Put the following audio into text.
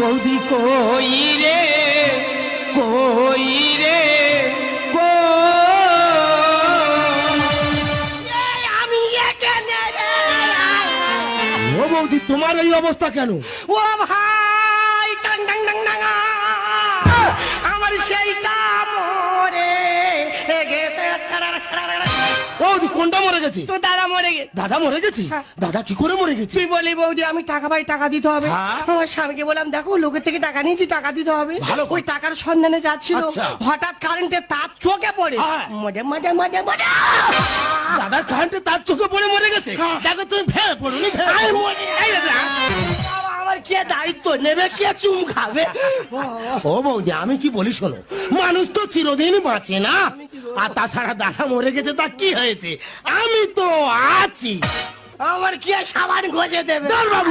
বৌদি কই রে কই রে আমি এখানে রে। ও বৌদি তোমার এই অবস্থা কেন? ও ভাই টাং টাং টাং টাং আমার সেইটা মরে গেছে। বৌদি কোনটা মরে গেছে? তো দাদা মরে গেছে। দাদা মরে গেছে? হ্যাঁ। দাদা কি করে মরে গেছে? তুই বলি বৌদি আমি টাকা পাই, টাকা দিতে হবে। হ্যাঁ। আমার স্বামীকে বললাম দেখো লোকের থেকে টাকা নিয়েছি, টাকা দিতে হবে। ভালো। ওই টাকার সন্ধানে যাচ্ছিল, আচ্ছা। হঠাৎ কারেন্টের তার চোখে পড়ে হ্যাঁ। মরে মরে মরে মরে দাদা কারেন্টে তার চোখে পড়ে মরে গেছে? হ্যাঁ। দেখো তুমি ভেবে পড়ুনি আরে মরে এই দাদা, বাবা, আমার কে দায়িত্ব নেবে, কে চুম খাবে? ও বৌদি আমি কি বলি শোনো, মানুষ তো চিরদিন বাঁচে না। আর তাছাড়া দাদা মরে গেছে তা কি হয়েছে, আমি তো আছি। আমার কে সাবান ঘষে দেবে? ধর বাবু।